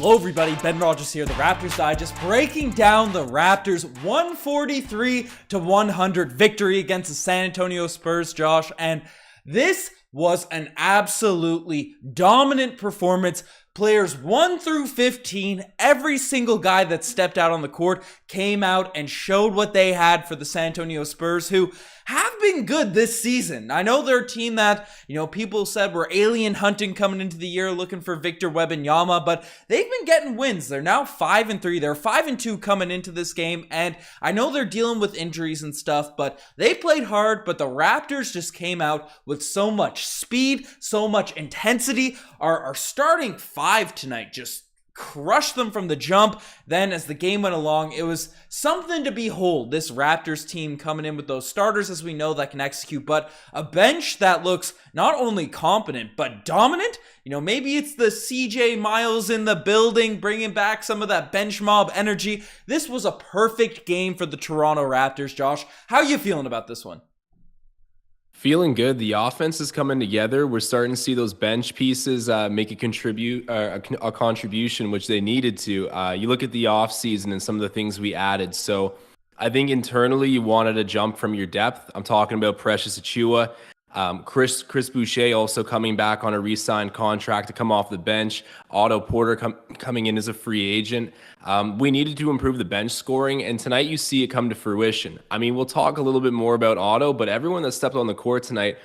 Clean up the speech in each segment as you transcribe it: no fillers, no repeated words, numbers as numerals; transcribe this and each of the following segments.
Hello everybody, Ben Rogers here, the Raptors Digest, breaking down the Raptors' 143-100 victory against the San Antonio Spurs, Josh, and this was an absolutely dominant performance. Players 1 through 15, every single guy that stepped out on the court came out and showed what they had for the San Antonio Spurs, who have been good this season. I know they're a team that, people said were alien hunting coming into the year looking for Victor Wembanyama, but they've been getting wins. They're now 5-3. They're 5-2 coming into this game, and I know they're dealing with injuries and stuff, but they played hard, but the Raptors just came out with so much speed, so much intensity. Our starting five tonight just crushed them from the jump. Then as the game went along, it was something to behold. This Raptors team coming in with those starters, as we know, that can execute, but a bench that looks not only competent, but dominant. Maybe it's the CJ Miles in the building, bringing back some of that bench mob energy. This was a perfect game for the Toronto Raptors, Josh. How are you feeling about this one? Feeling good. The offense is coming together. We're starting to see those bench pieces make a contribution, which they needed to. You look at the offseason and some of the things we added. So I think internally you wanted a jump from your depth. I'm talking about Precious Achiuwa. Chris Boucher also coming back on a re-signed contract to come off the bench. Otto Porter coming in as a free agent. We needed to improve the bench scoring, and tonight you see it come to fruition. I mean, we'll talk a little bit more about Otto, but everyone that stepped on the court tonight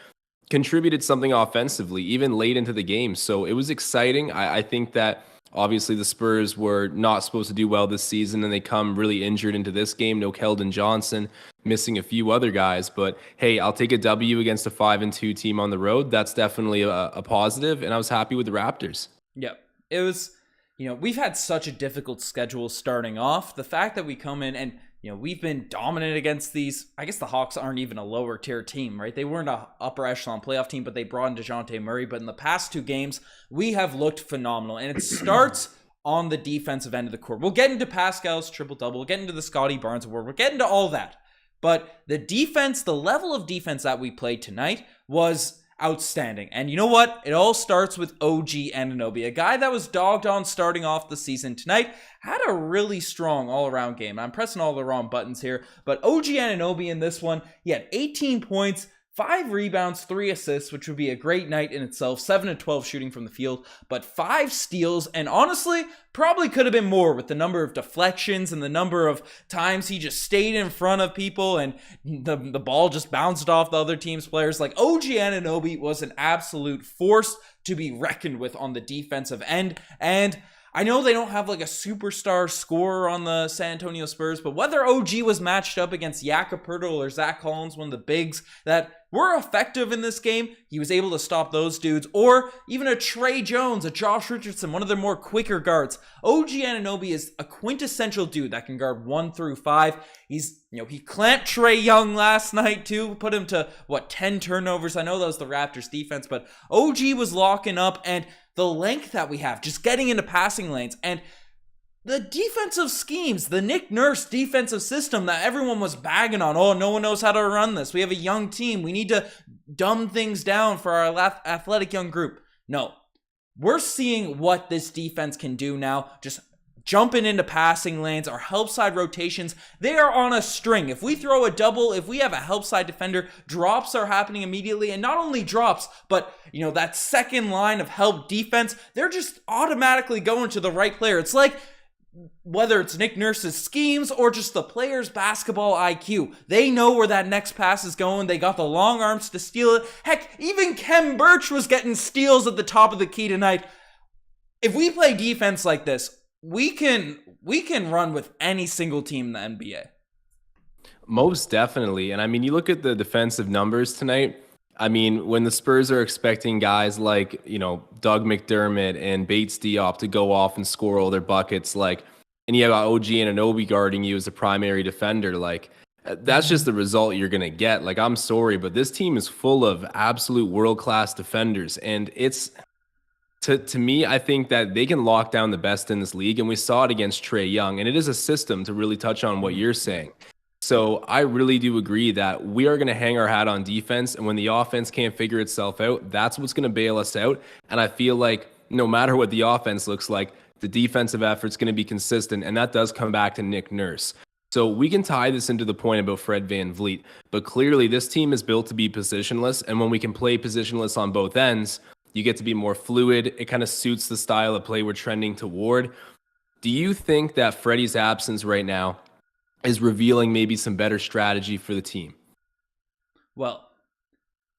contributed something offensively, even late into the game. So it was exciting. I think that obviously the Spurs were not supposed to do well this season, and they come really injured into this game. No Keldon Johnson, missing a few other guys. But hey, I'll take a W against a 5-2 team on the road. That's definitely a positive, and I was happy with the Raptors. Yeah, it was, we've had such a difficult schedule starting off. The fact that we come in and, we've been dominant against these. I guess the Hawks aren't even a lower tier team, right? They weren't an upper echelon playoff team, but they brought in DeJounte Murray. But in the past two games, we have looked phenomenal. And it starts on the defensive end of the court. We'll get into Pascal's triple-double. We'll get into the Scottie Barnes award. We'll get into all that. But the defense, the level of defense that we played tonight was outstanding. And you know what? It all starts with OG Anunoby, a guy that was dogged on starting off the season. Tonight had a really strong all-around game. I'm pressing all the wrong buttons here, but OG Anunoby in this one, he had 18 points, 5 rebounds, 3 assists, which would be a great night in itself. 7-12 shooting from the field, but 5 steals, and honestly, probably could have been more with the number of deflections and the number of times he just stayed in front of people and the ball just bounced off the other team's players. Like, OG Anunoby was an absolute force to be reckoned with on the defensive end, and I know they don't have like a superstar scorer on the San Antonio Spurs, but whether OG was matched up against Jakob Poeltl or Zach Collins, one of the bigs that were effective in this game, he was able to stop those dudes, or even a Trey Jones, a Josh Richardson, one of their more quicker guards. OG Anunoby is a quintessential dude that can guard 1 through 5. He's, he clamped Trae Young last night too, put him to, 10 turnovers. I know that was the Raptors defense, but OG was locking up, and the length that we have, just getting into passing lanes, and the defensive schemes, the Nick Nurse defensive system that everyone was bagging on. Oh, no one knows how to run this. We have a young team. We need to dumb things down for our athletic young group. No, we're seeing what this defense can do now. Just jumping into passing lanes, our help side rotations, they are on a string. If we throw a double, if we have a help side defender, drops are happening immediately. And not only drops, but that second line of help defense, they're just automatically going to the right player. It's like, whether it's Nick Nurse's schemes or just the player's basketball IQ, they know where that next pass is going. They got the long arms to steal it. Heck, even Khem Birch was getting steals at the top of the key tonight. If we play defense like this, we can run with any single team in the NBA. Most definitely. And I mean, you look at the defensive numbers tonight. I mean, when the Spurs are expecting guys like, Doug McDermott and Bates Diop to go off and score all their buckets, and you got OG Anunoby guarding you as a primary defender, that's just the result you're going to get. I'm sorry, but this team is full of absolute world-class defenders. And it's, to me, I think that they can lock down the best in this league. And we saw it against Trae Young. And it is a system, to really touch on what you're saying. So I really do agree that we are going to hang our hat on defense. And when the offense can't figure itself out, that's what's going to bail us out. And I feel like no matter what the offense looks like, the defensive effort's going to be consistent, and that does come back to Nick Nurse. So we can tie this into the point about Fred VanVleet, but clearly this team is built to be positionless, and when we can play positionless on both ends, you get to be more fluid. It kind of suits the style of play we're trending toward. Do you think that Freddie's absence right now is revealing maybe some better strategy for the team? Well,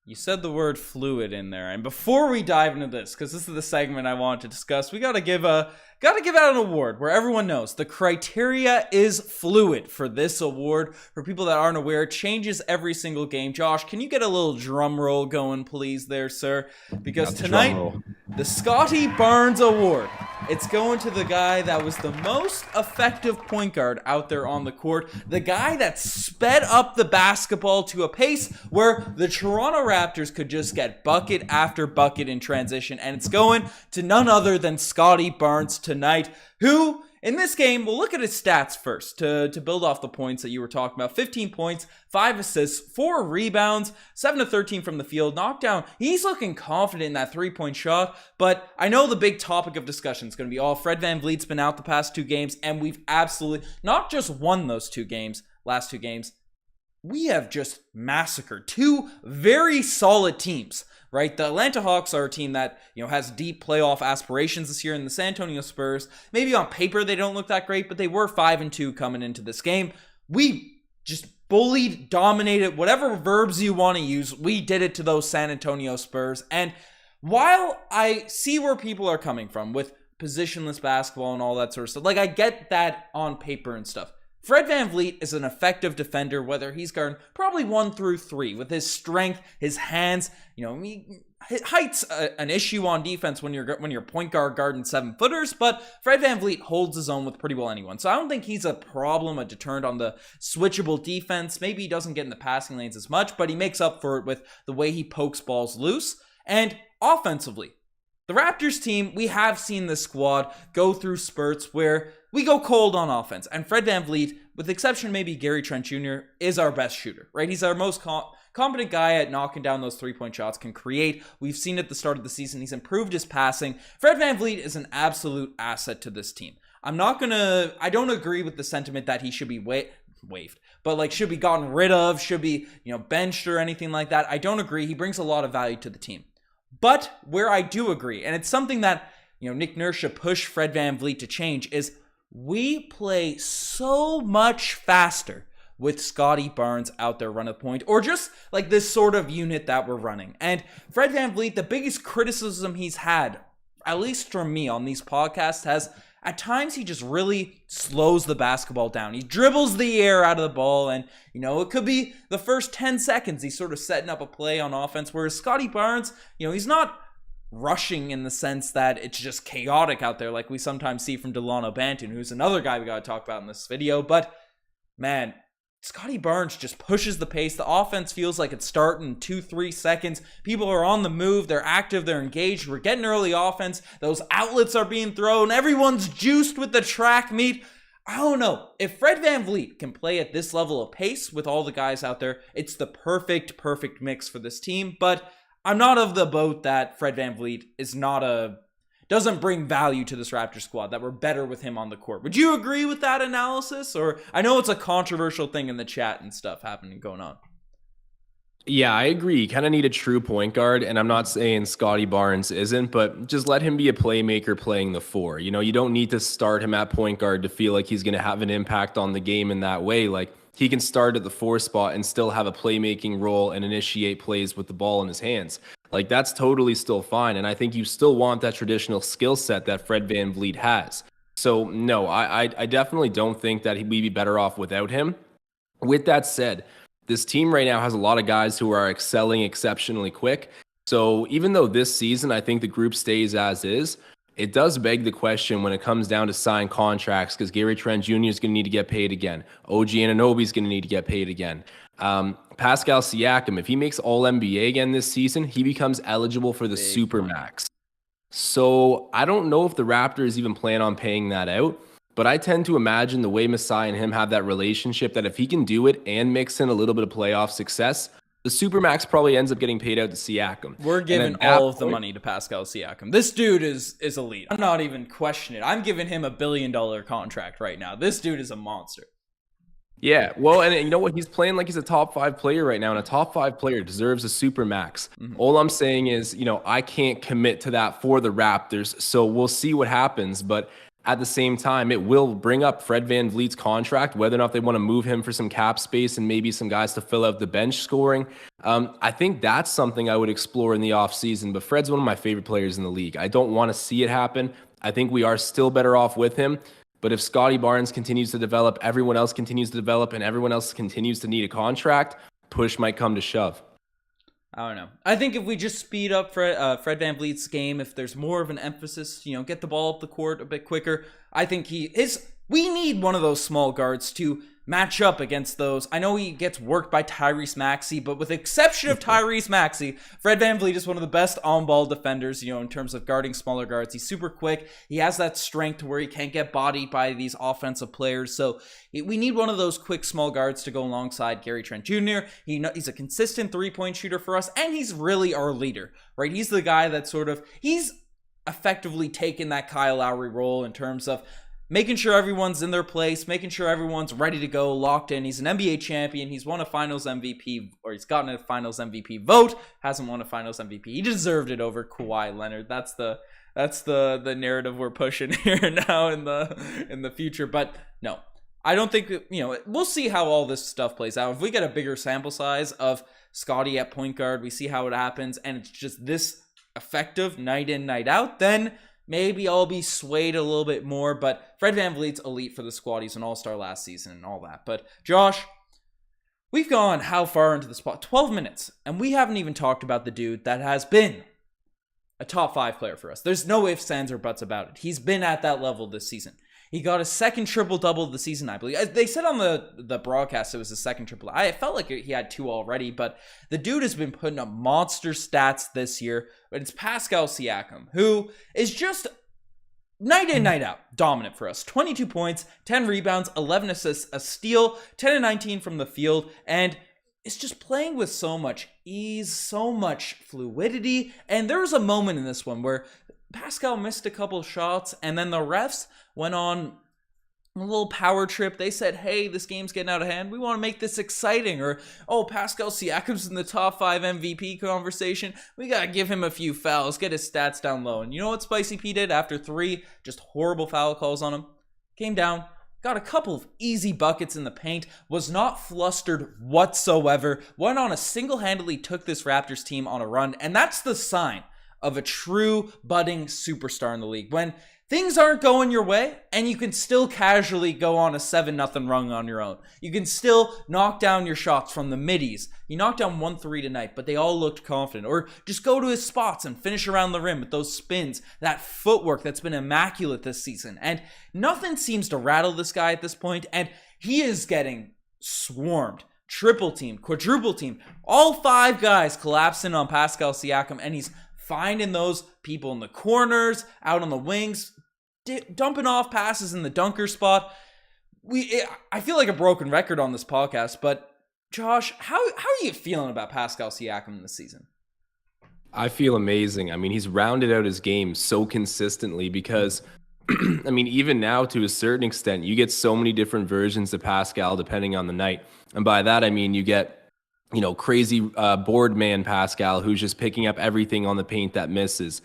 you said the word fluid in there, and before we dive into this, because this is the segment I want to discuss, we gotta give out an award where everyone knows the criteria is fluid for this award. For people that aren't aware, it changes every single game. Josh, can you get a little drum roll going, please, there, sir? Because tonight, the Scottie Barnes Award, it's going to the guy that was the most effective point guard out there on the court, the guy that sped up the basketball to a pace where the Toronto Raptors could just get bucket after bucket in transition, and it's going to none other than Scottie Barnes tonight, who in this game, we'll look at his stats first to build off the points that you were talking about. 15 points, 5 assists, 4 rebounds, 7 of 13 from the field, knockdown. He's looking confident in that three-point shot, but I know the big topic of discussion is going to be, Fred VanVleet's been out the past 2 games, and we've absolutely not just won those last 2 games, we have just massacred 2 very solid teams. Right, the Atlanta Hawks are a team that, has deep playoff aspirations this year, and the San Antonio Spurs, maybe on paper they don't look that great, but they were 5-2 coming into this game. We just bullied, dominated, whatever verbs you want to use, we did it to those San Antonio Spurs. And while I see where people are coming from with positionless basketball and all that sort of stuff, like I get that on paper and stuff. Fred VanVleet is an effective defender, whether he's guarding probably 1 through 3 with his strength, his hands. Height's an issue on defense when you're point guard guarding 7-footers, but Fred VanVleet holds his own with pretty well anyone. So I don't think he's a problem, a deterrent on the switchable defense. Maybe he doesn't get in the passing lanes as much, but he makes up for it with the way he pokes balls loose. And offensively, the Raptors team, we have seen this squad go through spurts where we go cold on offense. And Fred VanVleet, with the exception maybe Gary Trent Jr., is our best shooter, right? He's our most competent guy at knocking down those three-point shots, can create. We've seen at the start of the season, he's improved his passing. Fred VanVleet is an absolute asset to this team. I don't agree with the sentiment that he should be waived, but should be gotten rid of, should be, benched or anything like that. I don't agree. He brings a lot of value to the team. But where I do agree, and it's something that, Nick Nurse should push Fred VanVleet to change, is we play so much faster with Scottie Barnes out there running the point, or just like this sort of unit that we're running. And Fred VanVleet, the biggest criticism he's had, at least from me on these podcasts, has at times he just really slows the basketball down. He dribbles the air out of the ball, and it could be the first 10 seconds he's sort of setting up a play on offense, whereas Scottie Barnes, he's not rushing in the sense that it's just chaotic out there like we sometimes see from Delano Banton, who's another guy we got to talk about in this video. But man, Scottie Barnes just pushes the pace. The offense feels like it's starting in 2-3 seconds. People are on the move. They're active. They're engaged. We're getting early offense. Those outlets are being thrown. Everyone's juiced with the track meet. I don't know. If Fred VanVleet can play at this level of pace with all the guys out there, it's the perfect mix for this team. But I'm not of the boat that Fred VanVleet doesn't bring value to this Raptors squad, that we're better with him on the court. Would you agree with that analysis? Or I know it's a controversial thing in the chat and stuff going on. Yeah, I agree. You kind of need a true point guard, and I'm not saying Scottie Barnes isn't, but just let him be a playmaker playing the 4. You don't need to start him at point guard to feel like he's going to have an impact on the game in that way. He can start at the 4 spot and still have a playmaking role and initiate plays with the ball in his hands. That's totally still fine. And I think you still want that traditional skill set that Fred VanVleet has. So no, I definitely don't think that we'd be better off without him. With that said, this team right now has a lot of guys who are excelling exceptionally quick. So even though this season, I think the group stays as is, it does beg the question when it comes down to sign contracts, because Gary Trent Jr. is going to need to get paid again. OG Anunoby is going to need to get paid again. Pascal Siakam, if he makes All-NBA again this season, he becomes eligible for the Supermax. So I don't know if the Raptors even plan on paying that out, but I tend to imagine the way Masai and him have that relationship, that if he can do it and mix in a little bit of playoff success, the Supermax probably ends up getting paid out to Siakam. We're giving all of the money to Pascal Siakam. This dude is elite. I'm not even questioning it. I'm giving him $1 billion contract right now. This dude is a monster. Yeah, well, and you know what? He's playing like he's a top 5 player right now, and a top 5 player deserves a Supermax. All I'm saying is, I can't commit to that for the Raptors, so we'll see what happens. But at the same time, it will bring up Fred VanVleet's contract, whether or not they want to move him for some cap space and maybe some guys to fill out the bench scoring. I think that's something I would explore in the offseason, but Fred's one of my favorite players in the league. I don't want to see it happen. I think we are still better off with him. But if Scottie Barnes continues to develop, everyone else continues to develop, and everyone else continues to need a contract, push might come to shove. I don't know. I think if we just speed up Fred VanVleet's game, if there's more of an emphasis, get the ball up the court a bit quicker, I think we need one of those small guards to match up against those. I know he gets worked by Tyrese Maxey, but with the exception of Tyrese Maxey, Fred VanVleet is one of the best on-ball defenders, in terms of guarding smaller guards. He's super quick. He has that strength to where he can't get bodied by these offensive players. So we need one of those quick small guards to go alongside Gary Trent Jr. He's a consistent three-point shooter for us, and he's really our leader, right? He's the guy that he's effectively taken that Kyle Lowry role in terms of making sure everyone's in their place, making sure everyone's ready to go, locked in. He's an NBA champion. He's won a Finals MVP, or he's gotten a Finals MVP vote. Hasn't won a Finals MVP. He deserved it over Kawhi Leonard. That's the narrative we're pushing here now in the future. But no, I don't think we'll see how all this stuff plays out. If we get a bigger sample size of Scottie at point guard, we see how it happens, and it's just this effective night in, night out, then maybe I'll be swayed a little bit more, but Fred VanVleet's elite for the squad. He's an all-star last season and all that. But Josh, we've gone how far into the spot? 12 minutes, and we haven't even talked about the dude that has been a top 5 player for us. There's no ifs, ands, or buts about it. He's been at that level this season. He got a second triple-double of the season, I believe. They said on the broadcast it was a second triple. I felt like he had 2 already, but the dude has been putting up monster stats this year. But it's Pascal Siakam, who is just night in, night out dominant for us. 22 points, 10 rebounds, 11 assists, a steal, 10 and 19 from the field, and it's just playing with so much ease, so much fluidity. And there was a moment in this one where Pascal missed a couple shots, and then the refs went on a little power trip. They said, hey, this game's getting out of hand. We want to make this exciting. Or, Pascal Siakam's in the top 5 MVP conversation. We got to give him a few fouls, get his stats down low. And you know what Spicy P did after 3 just horrible foul calls on him? Came down, got a couple of easy buckets in the paint, was not flustered whatsoever, went on single-handedly took this Raptors team on a run. And that's the sign of a true budding superstar in the league. When things aren't going your way, and you can still casually go on a 7-0 run on your own. You can still knock down your shots from the middies. You knocked down 1-3 tonight, but they all looked confident. Or just go to his spots and finish around the rim with those spins, that footwork that's been immaculate this season. And nothing seems to rattle this guy at this point, and he is getting swarmed. Triple team, quadruple team, all 5 guys collapsing on Pascal Siakam, and he's finding those people in the corners, out on the wings, dumping off passes in the dunker spot. I feel like a broken record on this podcast, but Josh, how are you feeling about Pascal Siakam this season? I feel amazing. I mean, he's rounded out his game so consistently because, I mean, even now to a certain extent, you get so many different versions of Pascal depending on the night. And by that, I mean, you get crazy board man Pascal, who's just picking up everything on the paint that misses.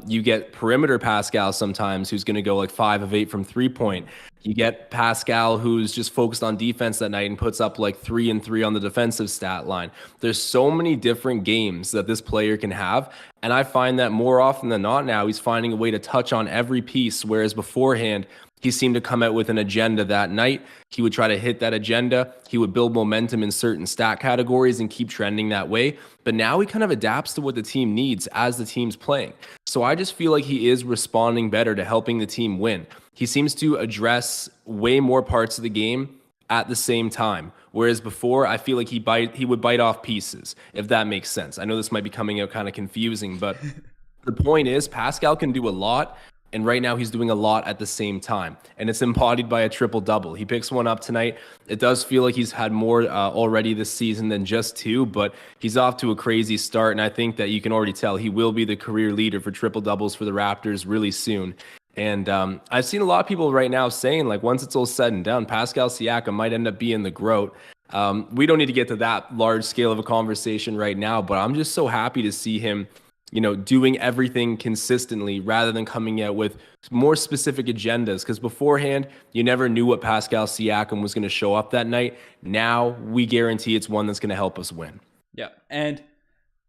You get perimeter Pascal sometimes, who's going to go like 5 of 8 from 3-point. You get Pascal, who's just focused on defense that night and puts up like 3 and 3 on the defensive stat line. There's so many different games that this player can have. And I find that more often than not now, he's finding a way to touch on every piece, whereas beforehand, he seemed to come out with an agenda that night. He would try to hit that agenda. He would build momentum in certain stat categories and keep trending that way. But now he kind of adapts to what the team needs as the team's playing. So I just feel like he is responding better to helping the team win. He seems to address way more parts of the game at the same time. Whereas before, I feel like he would bite off pieces, if that makes sense. I know this might be coming out kind of confusing, but the point is Pascal can do a lot. And right now he's doing a lot at the same time. And it's embodied by a triple-double. He picks one up tonight. It does feel like he's had more already this season than just 2, but he's off to a crazy start. And I think that you can already tell he will be the career leader for triple-doubles for the Raptors really soon. And I've seen a lot of people right now saying, like, once it's all said and done, Pascal Siakam might end up being the GOAT. We don't need to get to that large scale of a conversation right now, but I'm just so happy to see him, doing everything consistently rather than coming out with more specific agendas. Because beforehand, you never knew what Pascal Siakam was going to show up that night. Now we guarantee it's one that's going to help us win. Yeah. And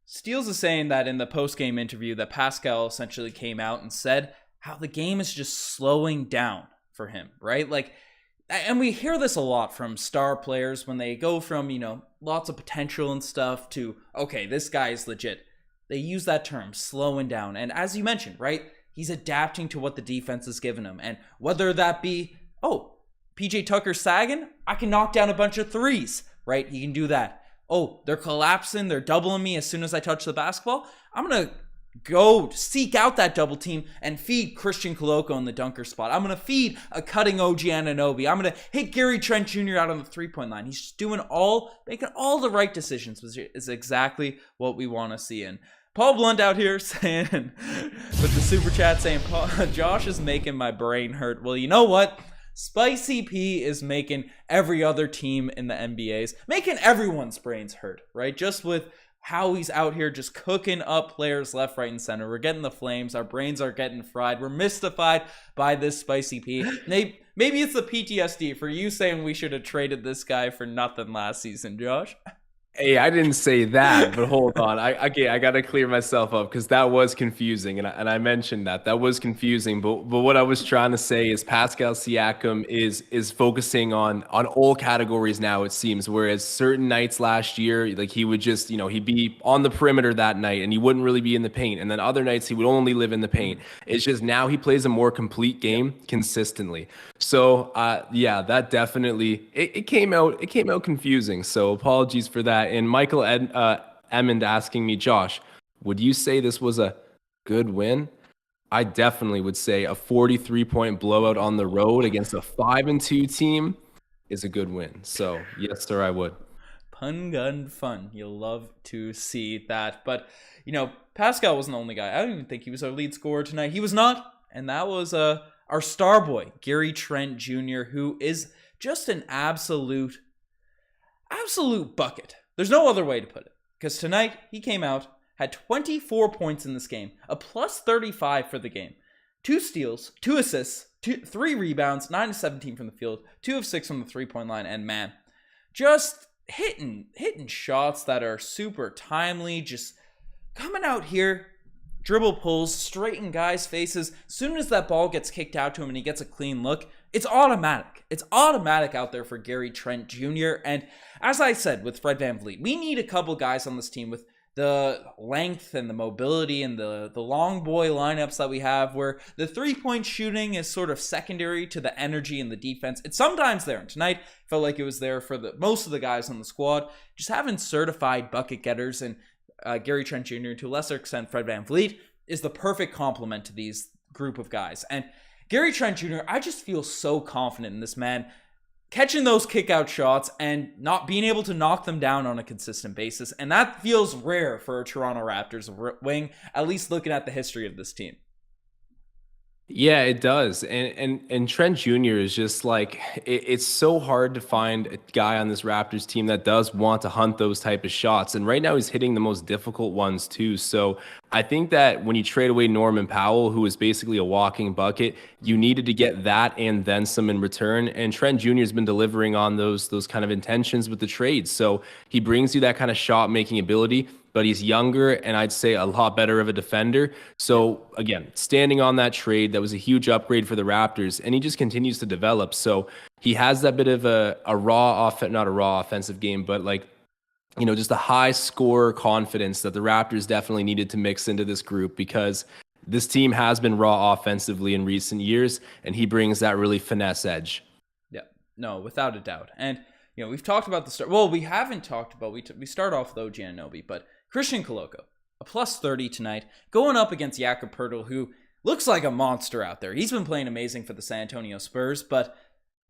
Steels is saying that in the post-game interview that Pascal essentially came out and said how the game is just slowing down for him, right? Like, and we hear this a lot from star players when they go from, lots of potential and stuff to, okay, this guy is legit. They use that term, slowing down. And as you mentioned, right, he's adapting to what the defense has given him. And whether that be, PJ Tucker sagging, I can knock down a bunch of threes, right? He can do that. Oh, they're collapsing, they're doubling me as soon as I touch the basketball. I'm going to go seek out that double team and feed Christian Koloko in the dunker spot. I'm going to feed a cutting OG Anunoby. I'm going to hit Gary Trent Jr. out on the three-point line. He's just making all the right decisions, which is exactly what we want to see. And Paul Blunt out here saying, with the super chat saying, Josh is making my brain hurt. Well, you know what? Spicy P is making every other team in the NBA's, making everyone's brains hurt, right? Just with how he's out here just cooking up players left, right, and center. We're getting the flames. Our brains are getting fried. We're mystified by this Spicy P. Maybe it's the PTSD for you saying we should have traded this guy for nothing last season, Josh. Hey, I didn't say that, but hold on. I got to clear myself up because that was confusing, and I mentioned that was confusing. But what I was trying to say is Pascal Siakam is focusing on all categories now, it seems. Whereas certain nights last year, like he would just he'd be on the perimeter that night and he wouldn't really be in the paint, and then other nights he would only live in the paint. It's just now he plays a more complete game consistently. So that definitely it came out confusing. So apologies for that. And Michael Emmond asking me, Josh, would you say this was a good win? I definitely would say a 43-point blowout on the road against a 5-2 team is a good win. So yes, sir, I would. Pun gun fun. You'll love to see that. But Pascal wasn't the only guy. I don't even think he was our lead scorer tonight. He was not, and that was our star boy, Gary Trent Jr., who is just an absolute bucket. There's no other way to put it. Because tonight, he came out, had 24 points in this game, a plus 35 for the game, 2 steals, 2 assists, 3 rebounds, 9 of 17 from the field, 2 of 6 from the three-point line, and man, just hitting shots that are super timely, just coming out here, dribble pulls, straight in guys' faces. As soon as that ball gets kicked out to him and he gets a clean look, it's automatic. It's automatic out there for Gary Trent Jr. And as I said with Fred VanVleet, we need a couple guys on this team with the length and the mobility and the long boy lineups that we have, where the three-point shooting is sort of secondary to the energy and the defense. It's sometimes there. And tonight, felt like it was there for most of the guys on the squad. Just having certified bucket getters and Gary Trent Jr., to a lesser extent Fred VanVleet, is the perfect complement to these group of guys. And Gary Trent Jr., I just feel so confident in this man catching those kick-out shots and not being able to knock them down on a consistent basis. And that feels rare for a Toronto Raptors wing, at least looking at the history of this team. Yeah, it does. And Trent Jr. is just like, it's so hard to find a guy on this Raptors team that does want to hunt those type of shots. And right now he's hitting the most difficult ones too. So I think that when you trade away Norman Powell, who is basically a walking bucket, you needed to get that and then some in return. And Trent Jr. has been delivering on those kind of intentions with the trade. So he brings you that kind of shot making ability, but he's younger and I'd say a lot better of a defender. So again, standing on that trade, that was a huge upgrade for the Raptors, and he just continues to develop. So he has that bit of a not a raw offensive game, but like, just a high score confidence that the Raptors definitely needed to mix into this group, because this team has been raw offensively in recent years, and he brings that really finesse edge. Yeah, no, without a doubt. And, we've talked about the start. Well, we haven't talked about, we start off with OG Anunoby, but Christian Koloko, a plus 30 tonight, going up against Jakob Poeltl, who looks like a monster out there. He's been playing amazing for the San Antonio Spurs, but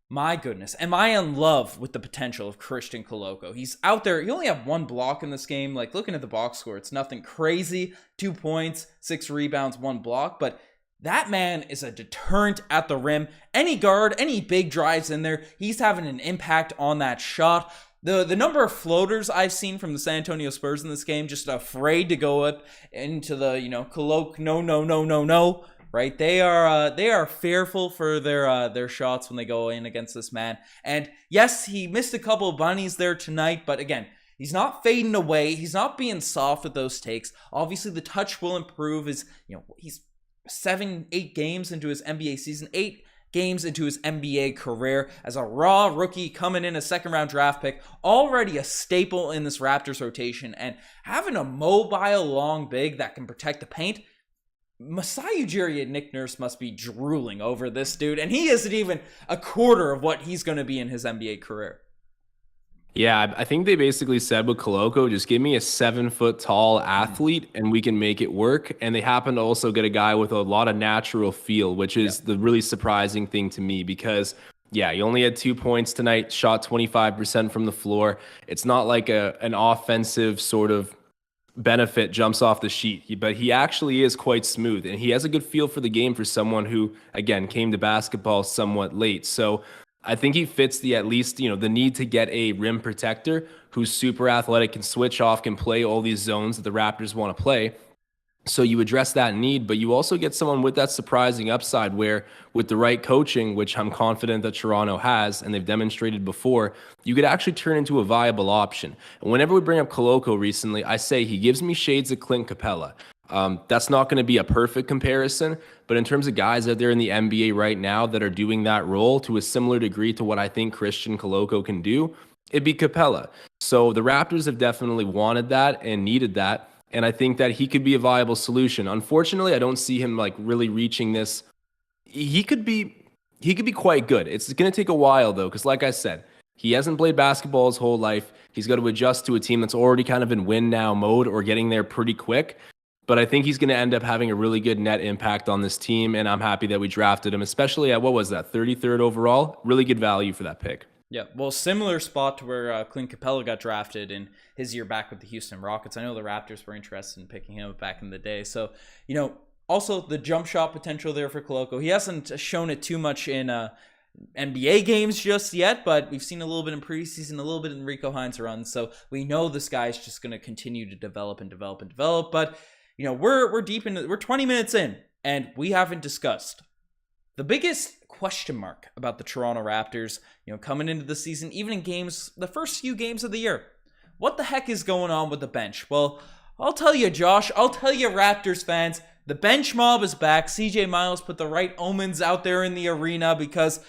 my goodness, am I in love with the potential of Christian Koloko? He's out there. He only had 1 block in this game. Like, looking at the box score, it's nothing crazy. 2 points, 6 rebounds, 1 block. But that man is a deterrent at the rim. Any guard, any big drives in there, he's having an impact on that shot. The number of floaters I've seen from the San Antonio Spurs in this game, just afraid to go up into the, Koloko, no. Right, they are fearful for their shots when they go in against this man. And yes, he missed a couple of bunnies there tonight, but again, he's not fading away. He's not being soft with those takes. Obviously, the touch will improve. He's 7-8 games into his NBA season, 8 games into his NBA career as a raw rookie coming in a second-round draft pick, already a staple in this Raptors rotation, and having a mobile long big that can protect the paint. Masai Ujiri and Nick Nurse must be drooling over this dude, and he isn't even a quarter of what he's going to be in his NBA career. Yeah, I think they basically said with Koloko, just give me a 7-foot tall athlete and we can make it work. And they happen to also get a guy with a lot of natural feel, which is the really surprising thing to me because, yeah, he only had 2 points tonight, shot 25% from the floor. It's not like an offensive sort of benefit jumps off the sheet, but he actually is quite smooth and he has a good feel for the game for someone who, again, came to basketball somewhat late. So I think he fits the need to get a rim protector who's super athletic, can switch off, can play all these zones that the Raptors want to play. So you address that need, but you also get someone with that surprising upside where with the right coaching, which I'm confident that Toronto has, and they've demonstrated before, you could actually turn into a viable option. And whenever we bring up Koloko recently, I say he gives me shades of Clint Capella. That's not going to be a perfect comparison, but in terms of guys out there in the NBA right now that are doing that role to a similar degree to what I think Christian Koloko can do, it'd be Capella. So the Raptors have definitely wanted that and needed that. And I think that he could be a viable solution. Unfortunately, I don't see him like really reaching this. He could be quite good. It's going to take a while though, because like I said, he hasn't played basketball his whole life. He's got to adjust to a team that's already kind of in win now mode or getting there pretty quick. But I think he's going to end up having a really good net impact on this team. And I'm happy that we drafted him, especially at, 33rd overall? Really good value for that pick. Yeah, well, similar spot to where Clint Capella got drafted in his year back with the Houston Rockets. I know the Raptors were interested in picking him up back in the day. So, also the jump shot potential there for Koloko. He hasn't shown it too much in NBA games just yet, but we've seen a little bit in preseason, a little bit in Rico Hines runs. So we know this guy's just going to continue to develop. But, we're 20 minutes in, and we haven't discussed the biggest question mark about the Toronto Raptors, coming into the season, even in games, the first few games of the year. What the heck is going on with the bench? Well, I'll tell you, Josh. I'll tell you, Raptors fans. The bench mob is back. CJ Miles put the right omens out there in the arena because,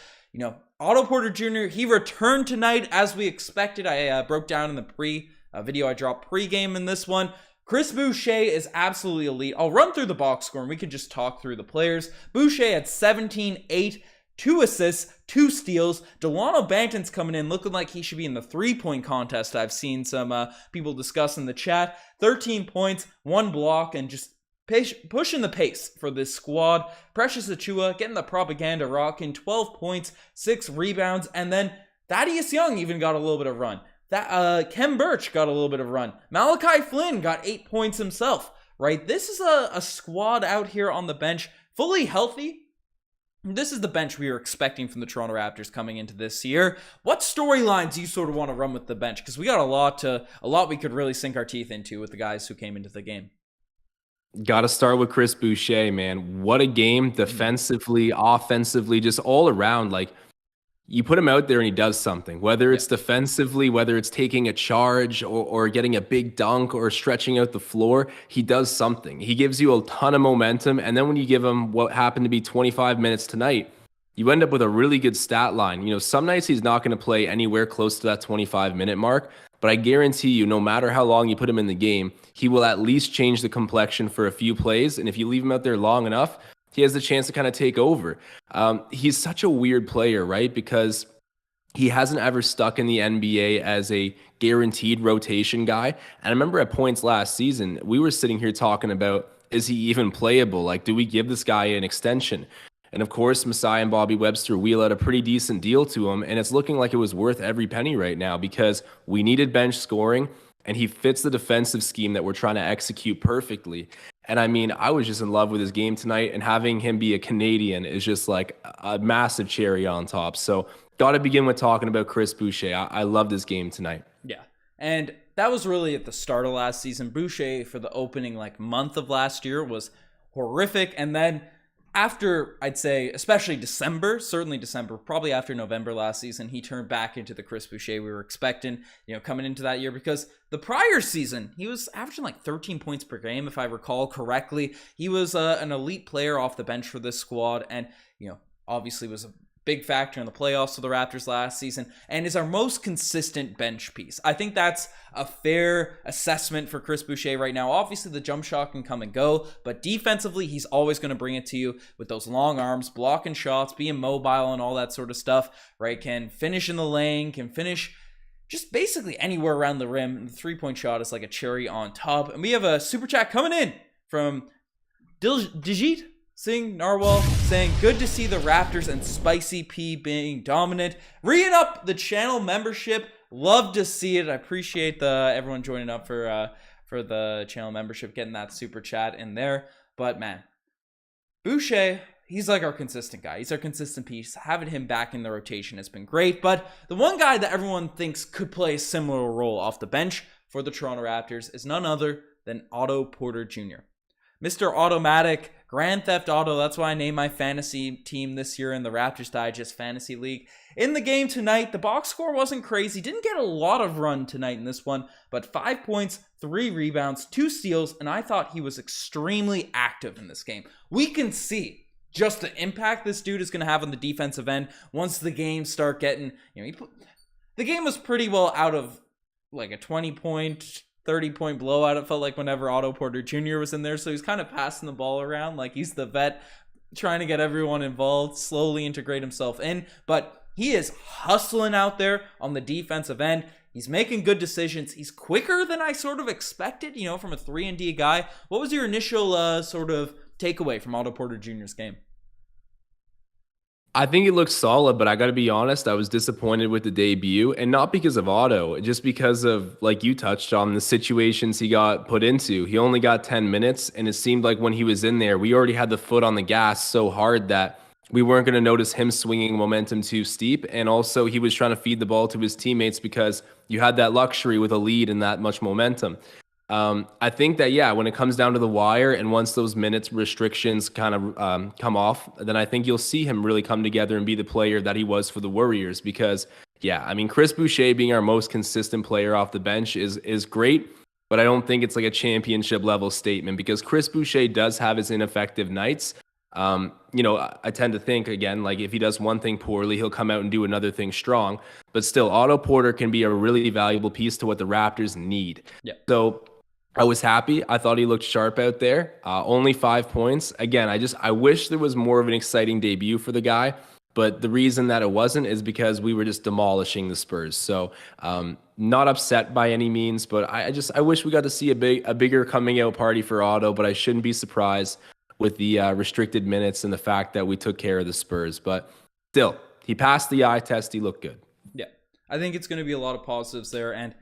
Otto Porter Jr., he returned tonight as we expected. I broke down in the video I dropped pregame in this one. Chris Boucher is absolutely elite. I'll run through the box score and we can just talk through the players. Boucher had 17, 8, 2 assists, 2 steals. Delano Banton's coming in looking like he should be in the 3-point contest. I've seen some people discuss in the chat. 13 points, 1 block, and just pushing the pace for this squad. Precious Achiuwa getting the propaganda rocking. 12 points, 6 rebounds, and then Thaddeus Young even got a little bit of run. Kem Birch got a little bit of run. Malachi Flynn got 8 points himself, right? This is a squad out here on the bench, fully healthy. This is the bench we were expecting from the Toronto Raptors coming into this year. What storylines do you sort of want to run with the bench? Because we got a lot we could really sink our teeth into with the guys who came into the game. Got to start with Chris Boucher, man. What a game defensively, offensively, just all around. Like, you put him out there and he does something, whether it's defensively, whether it's taking a charge or getting a big dunk or stretching out the floor, he does something. He gives you a ton of momentum. And then when you give him what happened to be 25 minutes tonight, you end up with a really good stat line. Some nights he's not going to play anywhere close to that 25-minute mark, but I guarantee you, no matter how long you put him in the game, he will at least change the complexion for a few plays. And if you leave him out there long enough, he has the chance to kind of take over. He's such a weird player, right? Because he hasn't ever stuck in the NBA as a guaranteed rotation guy. And I remember at points last season, we were sitting here talking about is he even playable? Like, do we give this guy an extension? And of course, Masai and Bobby Webster wheel out a pretty decent deal to him, and it's looking like it was worth every penny right now because we needed bench scoring, and he fits the defensive scheme that we're trying to execute perfectly. And I mean, I was just in love with his game tonight, and having him be a Canadian is just like a massive cherry on top. So got to begin with talking about Chris Boucher. I loved his game tonight. Yeah. And that was really at the start of last season. Boucher, for the opening month of last year, was horrific. And then after, I'd say, especially December, certainly December, probably after November last season, he turned back into the Chris Boucher we were expecting, coming into that year, because the prior season, he was averaging 13 points per game, if I recall correctly. He was an elite player off the bench for this squad, and, obviously was a big factor in the playoffs for the Raptors last season, and is our most consistent bench piece. I think that's a fair assessment for Chris Boucher right now. Obviously, the jump shot can come and go, but defensively, he's always going to bring it to you with those long arms, blocking shots, being mobile, and all that sort of stuff, right? Can finish in the lane, can finish just basically anywhere around the rim, and the three-point shot is like a cherry on top. And we have a super chat coming in from Dijit Singh Narwhal saying, good to see the Raptors and Spicy P being dominant. Reing up the channel membership. Love to see it. I appreciate everyone joining up for the channel membership, getting that super chat in there. But man, Boucher, he's like our consistent guy. He's our consistent piece. Having him back in the rotation has been great. But the one guy that everyone thinks could play a similar role off the bench for the Toronto Raptors is none other than Otto Porter Jr. Mr. Automatic, Grand Theft Auto, that's why I named my fantasy team this year in the Raptors Digest Fantasy League. In the game tonight, the box score wasn't crazy. Didn't get a lot of run tonight in this one, but 5 points, 3 rebounds, 2 steals, and I thought he was extremely active in this game. We can see just the impact this dude is going to have on the defensive end once the games start getting, the game was pretty well out of like a 20-point, 30-point blowout, it felt like, whenever Otto Porter Jr. was in there. So he's kind of passing the ball around like he's the vet, trying to get everyone involved, slowly integrate himself in. But he is hustling out there on the defensive end. He's making good decisions. He's quicker than I sort of expected, from a 3-and-D guy. What was your initial sort of takeaway from Otto Porter Jr.'s game? I think it looks solid, but I got to be honest, I was disappointed with the debut, and not because of Otto, just because of, like you touched on, the situations he got put into. He only got 10 minutes, and it seemed like when he was in there, we already had the foot on the gas so hard that we weren't going to notice him swinging momentum too steep, and also he was trying to feed the ball to his teammates because you had that luxury with a lead and that much momentum. I think that, when it comes down to the wire and once those minutes restrictions kind of come off, then I think you'll see him really come together and be the player that he was for the Warriors because, Chris Boucher being our most consistent player off the bench is great, but I don't think it's like a championship level statement because Chris Boucher does have his ineffective nights. I tend to think, again, like if he does one thing poorly, he'll come out and do another thing strong. But still, Otto Porter can be a really valuable piece to what the Raptors need. Yeah. So I was happy. I thought he looked sharp out there. Only 5 points. Again, I wish there was more of an exciting debut for the guy. But the reason that it wasn't is because we were just demolishing the Spurs. So not upset by any means, but I wish we got to see a bigger coming out party for Otto, but I shouldn't be surprised with the restricted minutes and the fact that we took care of the Spurs. But still, he passed the eye test. He looked good. Yeah, I think it's going to be a lot of positives there. And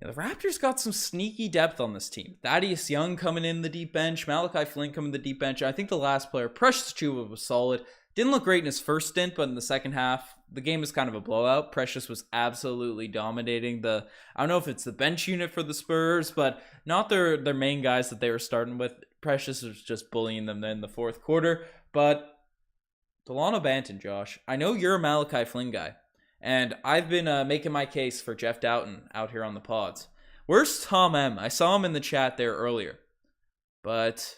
the Raptors got some sneaky depth on this team. Thaddeus Young coming in the deep bench. Malachi Flynn coming in the deep bench. I think the last player, Precious Achiuwa, was solid. Didn't look great in his first stint, but in the second half, the game was kind of a blowout. Precious was absolutely dominating I don't know if it's the bench unit for the Spurs, but not their main guys that they were starting with. Precious was just bullying them in the fourth quarter. But Delano Banton, Josh, I know you're a Malachi Flynn guy, and I've been making my case for Jeff Doughton out here on the pods. Where's Tom M? I saw him in the chat there earlier, but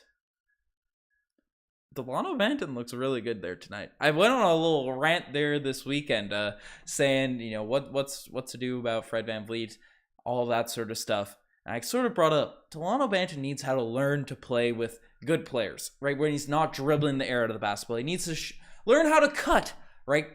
Delano Banton looks really good there tonight. I went on a little rant there this weekend, saying, what's to do about Fred VanVleet, all that sort of stuff. And I sort of brought up Delano Banton needs how to learn to play with good players, right? When he's not dribbling the air out of the basketball, he needs to learn how to cut, right?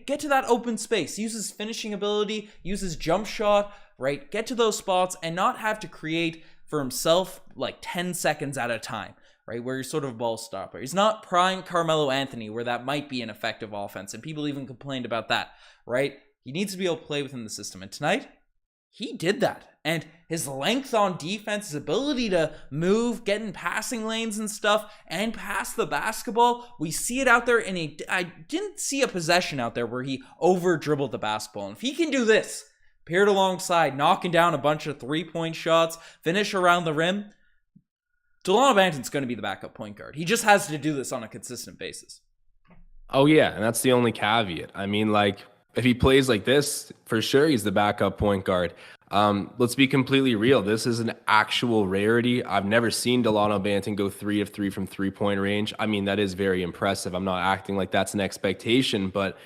Get to that open space, use his finishing ability, use his jump shot, right? Get to those spots and not have to create for himself like 10 seconds at a time, right? Where he's sort of a ball stopper. He's not prime Carmelo Anthony, where that might be an effective offense. And people even complained about that, right? He needs to be able to play within the system. And tonight, he did that. And his length on defense, his ability to move, get in passing lanes and stuff, and pass the basketball, we see it out there. And I didn't see a possession out there where he over dribbled the basketball. And if he can do this, paired alongside, knocking down a bunch of three-point shots, finish around the rim, Delano Banton's going to be the backup point guard. He just has to do this on a consistent basis. Oh, yeah, and that's the only caveat. I mean, like, if he plays like this, for sure he's the backup point guard. Let's be completely real. This is an actual rarity. I've never seen Delano Banton go 3 of 3 from three-point range. I mean, that is very impressive. I'm not acting like that's an expectation, but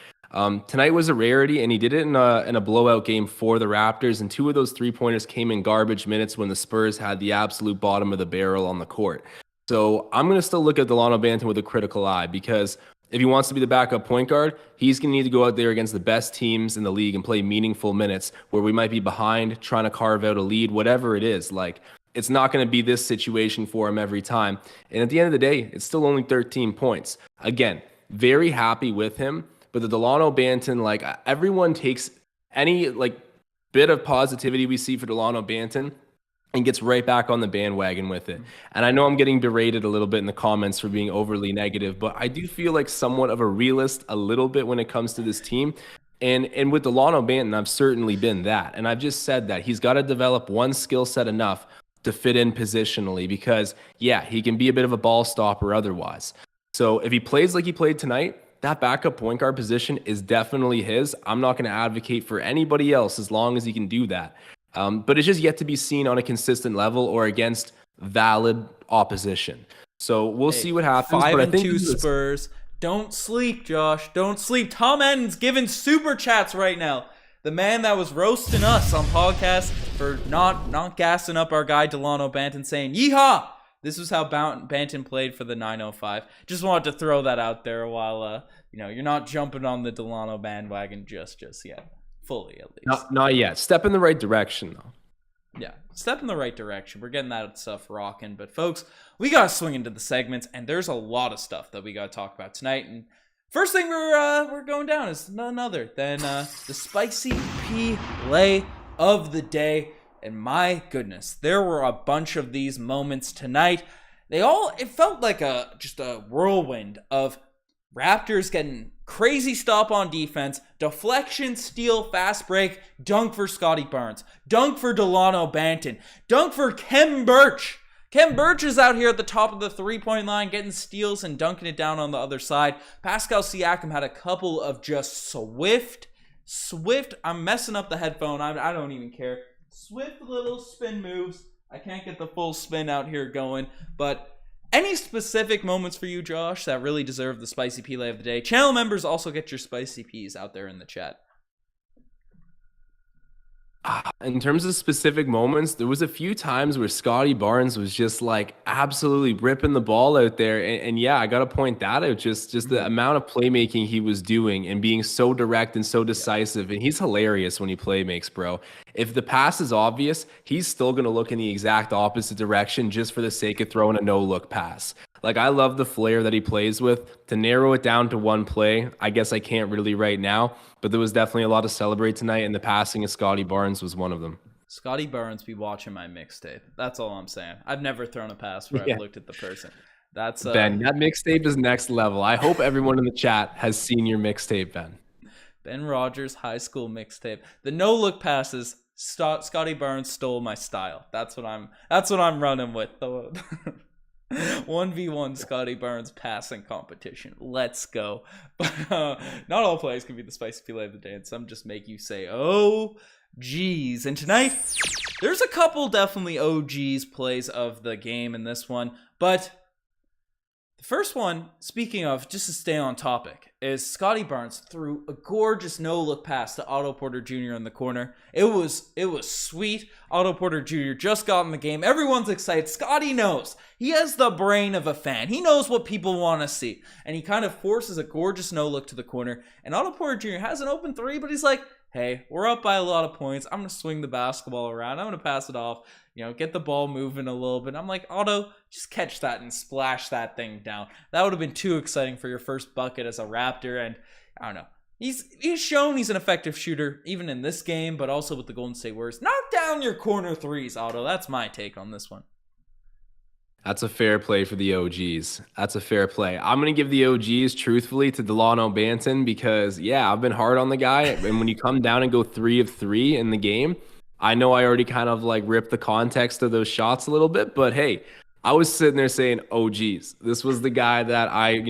tonight was a rarity, and he did it in a blowout game for the Raptors, and 2 of those three-pointers came in garbage minutes when the Spurs had the absolute bottom of the barrel on the court. So I'm going to still look at Delano Banton with a critical eye, because if he wants to be the backup point guard, he's going to need to go out there against the best teams in the league and play meaningful minutes where we might be behind, trying to carve out a lead, whatever it is. Like, it's not going to be this situation for him every time. And at the end of the day, it's still only 13 points. Again, very happy with him. But the Delano Banton, like, everyone takes any like bit of positivity we see for Delano Banton and gets right back on the bandwagon with it. And I know I'm getting berated a little bit in the comments for being overly negative, but I do feel like somewhat of a realist a little bit when it comes to this team. And with Delano Banton, I've certainly been that. And I've just said that he's got to develop one skill set enough to fit in positionally, because, yeah, he can be a bit of a ball stopper otherwise. So if he plays like he played tonight, that backup point guard position is definitely his. I'm not going to advocate for anybody else as long as he can do that. But it's just yet to be seen on a consistent level or against valid opposition. So we'll see what happens. 5-2 Spurs. Don't sleep, Josh. Don't sleep. Tom Enton's giving super chats right now. The man that was roasting us on podcasts for not gassing up our guy Delano Banton, saying, "Yeehaw!" This was how Banton played for the 905. Just wanted to throw that out there while you're not jumping on the Delano bandwagon just yet. Fully, at least. Not yet. Step in the right direction, though. Yeah, step in the right direction. We're getting that stuff rocking. But, folks, we got to swing into the segments, and there's a lot of stuff that we got to talk about tonight. And first thing we're going down is none other than the spicy pea lay of the day. And my goodness, there were a bunch of these moments tonight. It felt like just a whirlwind of Raptors getting crazy stop on defense, deflection, steal, fast break, dunk for Scottie Barnes, dunk for Delano Banton, dunk for Khem Birch. Khem Birch is out here at the top of the three-point line getting steals and dunking it down on the other side. Pascal Siakam had a couple of just swift, I'm messing up the headphone, I don't even care. Swift little spin moves. I can't get the full spin out here going, but any specific moments for you, Josh, that really deserve the spicy pea of the day? Channel members also get your spicy peas out there in the chat. In terms of specific moments, there was a few times where Scottie Barnes was just like absolutely ripping the ball out there. And yeah, I got to point that out. Just the amount of playmaking he was doing and being so direct and so decisive. And he's hilarious when he playmakes, bro. If the pass is obvious, he's still going to look in the exact opposite direction just for the sake of throwing a no-look pass. Like, I love the flair that he plays with. To narrow it down to one play, I guess I can't really right now, but there was definitely a lot to celebrate tonight, and the passing of Scottie Barnes was one of them. Scottie Barnes be watching my mixtape. That's all I'm saying. I've never thrown a pass where I've looked at the person. That's Ben, that mixtape is next level. I hope everyone in the chat has seen your mixtape, Ben. Ben Rogers high school mixtape. The no-look passes, Scottie Barnes stole my style. That's what I'm running with. 1v1 Scottie Barnes passing competition. Let's go. But not all plays can be the spicy fillet of the day, and some just make you say, oh, geez. And tonight, there's a couple definitely OGs plays of the game in this one, but the first one, speaking of, just to stay on topic, is Scottie Barnes threw a gorgeous no-look pass to Otto Porter Jr. in the corner. It was sweet. Otto Porter Jr. just got in the game. Everyone's excited. Scottie knows. He has the brain of a fan. He knows what people want to see. And he kind of forces a gorgeous no-look to the corner. And Otto Porter Jr. has an open three, but he's like, hey, we're up by a lot of points. I'm going to swing the basketball around. I'm going to pass it off, get the ball moving a little bit. I'm like, Otto, just catch that and splash that thing down. That would have been too exciting for your first bucket as a Raptor. And I don't know. He's shown he's an effective shooter, even in this game, but also with the Golden State Warriors. Knock down your corner threes, Otto. That's my take on this one. That's a fair play for the OGs. That's a fair play. I'm going to give the OGs, truthfully, to Delano Banton because, yeah, I've been hard on the guy. And when you come down and go 3 of 3 in the game, I know I already kind of like ripped the context of those shots a little bit. But, hey, I was sitting there saying, oh, geez, this was the guy that I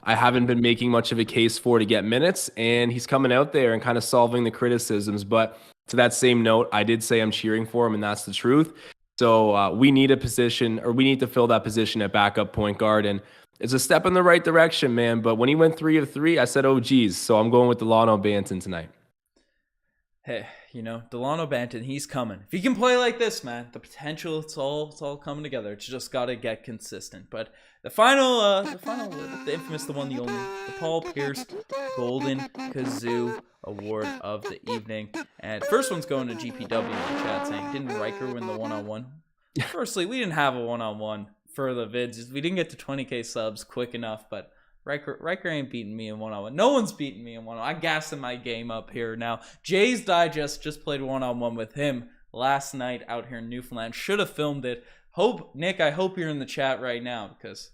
haven't been making much of a case for to get minutes. And he's coming out there and kind of solving the criticisms. But to that same note, I did say I'm cheering for him, and that's the truth. So we need a position, or we need to fill that position at backup point guard. And it's a step in the right direction, man. But when he went 3 of 3, I said, oh, geez. So I'm going with Delano Banton tonight. Hey, Delano Banton, he's coming. If he can play like this, man, the potential, it's all coming together. It's just got to get consistent. But the final, the infamous, the one, the only, the Paul Pierce Golden Kazoo Award of the evening. And first one's going to GPW in the chat saying, didn't Riker win the one-on-one? Firstly, we didn't have a one-on-one for the vids. We didn't get to 20K subs quick enough, but Riker ain't beating me in one-on-one. No one's beating me in one-on-one. I gassing my game up here now. Jay's Digest just played one-on-one with him last night out here in Newfoundland. Should have filmed it. Nick, I hope you're in the chat right now because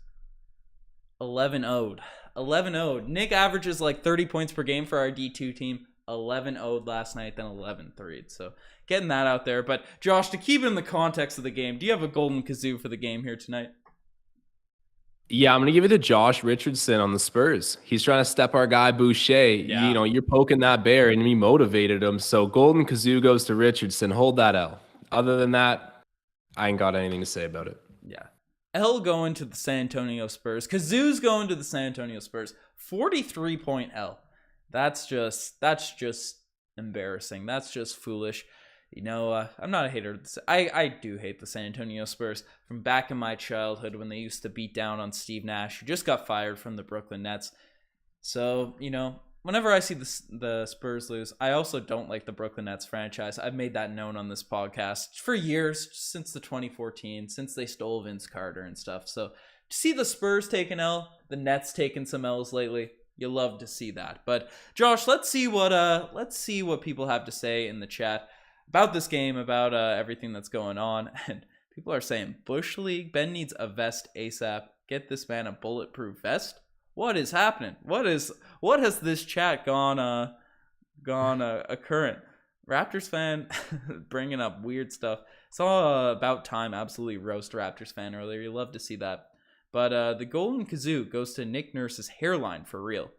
11-0'd. 11-0'd. Nick averages like 30 points per game for our D2 team. 11-0'd last night, then 11-3'd. So getting that out there. But Josh, to keep it in the context of the game, do you have a golden kazoo for the game here tonight? Yeah, I'm going to give it to Josh Richardson on the Spurs. He's trying to step our guy Boucher. Yeah. You're poking that bear, and we motivated him. So golden kazoo goes to Richardson. Hold that L. Other than that, I ain't got anything to say about it. Yeah. L going to the San Antonio Spurs. Kazoo's going to the San Antonio Spurs. 43-point L. That's just embarrassing. That's just foolish. I'm not a hater. I do hate the San Antonio Spurs from back in my childhood when they used to beat down on Steve Nash, who just got fired from the Brooklyn Nets. So, whenever I see the Spurs lose, I also don't like the Brooklyn Nets franchise. I've made that known on this podcast for years, since the 2014, since they stole Vince Carter and stuff. So to see the Spurs take an L, the Nets taking some L's lately, you love to see that. But Josh, let's see what people have to say in the chat about this game, about everything that's going on. And people are saying, Bush League, Ben needs a vest ASAP. Get this man a bulletproof vest. What is happening? What has this chat gone current? Raptors fan bringing up weird stuff. Saw About Time absolutely roast Raptors fan earlier. You love to see that. But the golden kazoo goes to Nick Nurse's hairline for real.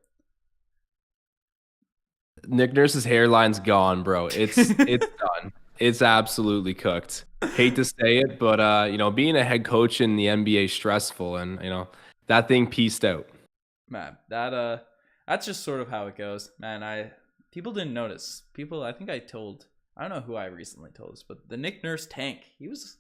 Nick Nurse's hairline's gone, bro. It's done. It's absolutely cooked. Hate to say it, but being a head coach in the NBA is stressful, and that thing pieced out. Man, that's just sort of how it goes. Man, people didn't notice. I don't know who I recently told this, but the Nick Nurse tank, he's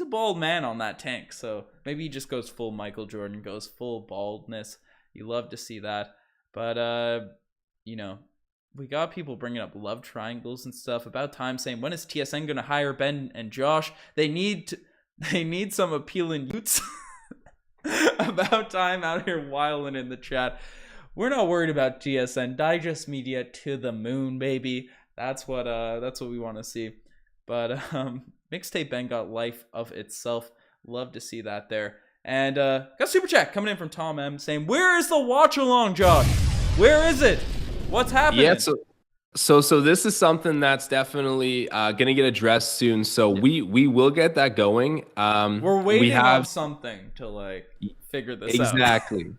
a bald man on that tank, so maybe he just goes full Michael Jordan, goes full baldness. You love to see that. But we got people bringing up love triangles and stuff. About Time saying, when is TSN going to hire Ben and Josh? They need some appealing youths. About Time out here wilding in the chat. We're not worried about TSN. Digest Media to the moon, baby. That's what we want to see. But Mixtape Ben got life of itself. Love to see that there. And got super chat coming in from Tom M saying, where is the watch along, Josh? Where is it? What's happening? Yeah, so this is something that's definitely gonna get addressed soon. So we will get that going. We're waiting on something to figure this out. Exactly.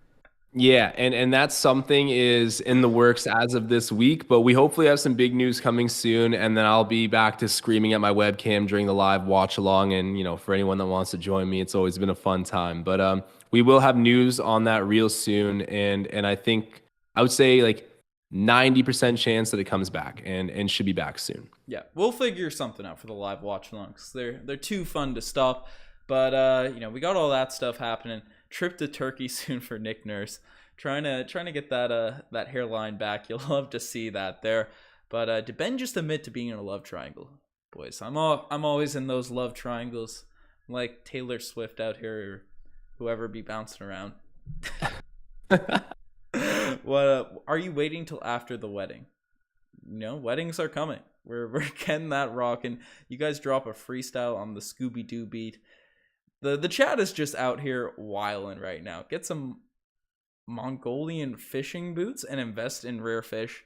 Yeah, and that's something is in the works as of this week, but we hopefully have some big news coming soon, and then I'll be back to screaming at my webcam during the live watch along. And for anyone that wants to join me, it's always been a fun time. But we will have news on that real soon, and I think I would say 90% chance that it comes back and should be back soon. Yeah, we'll figure something out for the live watch along because they're too fun to stop. But we got all that stuff happening. Trip to Turkey soon for Nick Nurse. Trying to get that hairline back. You'll love to see that there. But did Ben just admit to being in a love triangle? Boys, I'm always in those love triangles, like Taylor Swift out here, or whoever be bouncing around. What are you waiting till after the wedding? No, weddings are coming. We're getting that rocking. You guys drop a freestyle on the Scooby Doo beat. The chat is just out here wilding right now. Get some Mongolian fishing boots and invest in rare fish.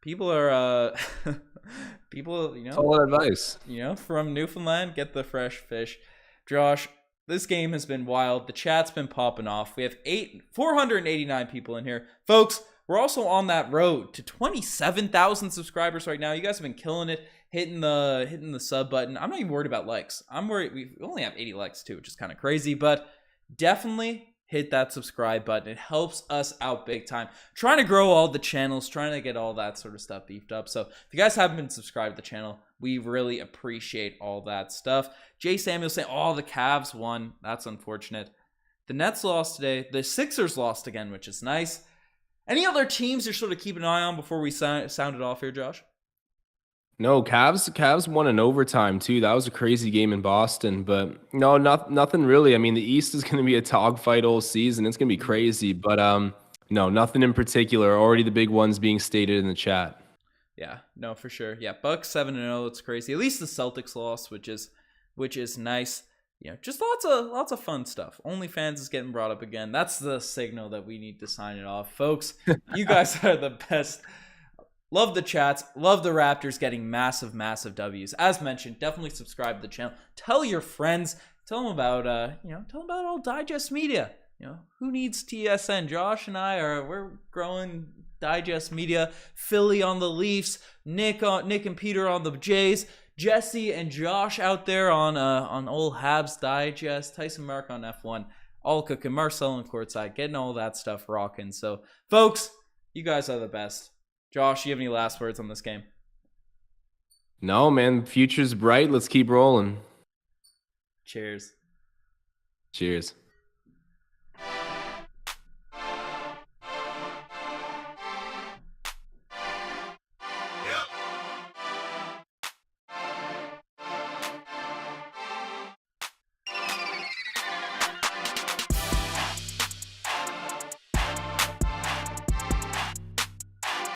People are people, Solid advice. From Newfoundland, get the fresh fish. Josh, this game has been wild. The chat's been popping off. We have 489 people in here. Folks, we're also on that road to 27,000 subscribers right now. You guys have been killing it, hitting the sub button. I'm not even worried about likes. I'm worried we only have 80 likes too, which is kind of crazy, but definitely hit that subscribe button. It helps us out big time. Trying to grow all the channels, trying to get all that sort of stuff beefed up. So if you guys haven't been subscribed to the channel, we really appreciate all that stuff. Jay Samuel saying, the Cavs won. That's unfortunate. The Nets lost today. The Sixers lost again, which is nice. Any other teams you're sort of keeping an eye on before we sound it off here, Josh? No, Cavs won in overtime too. That was a crazy game in Boston, but no, nothing really. I mean, the East is going to be a dogfight all season. It's going to be crazy, but no, nothing in particular. Already the big ones being stated in the chat. Yeah, no, for sure. Yeah, Bucks 7-0. It's crazy. At least the Celtics lost, which is nice. Just lots of fun stuff. OnlyFans is getting brought up again. That's the signal that we need to sign it off, folks. You guys are the best. Love the chats. Love the Raptors getting massive W's. As mentioned, definitely subscribe to the channel. Tell your friends. Tell them about all Digest Media. Who needs TSN? Josh and we're growing Digest Media. Philly on the Leafs. Nick and Peter on the Jays. Jesse and Josh out there on old Habs Digest. Tyson Mark on F1. All cooking. Marcel on courtside. Getting all that stuff rocking. So, folks, you guys are the best. Josh, you have any last words on this game? No, man. Future's bright. Let's keep rolling. Cheers. Cheers.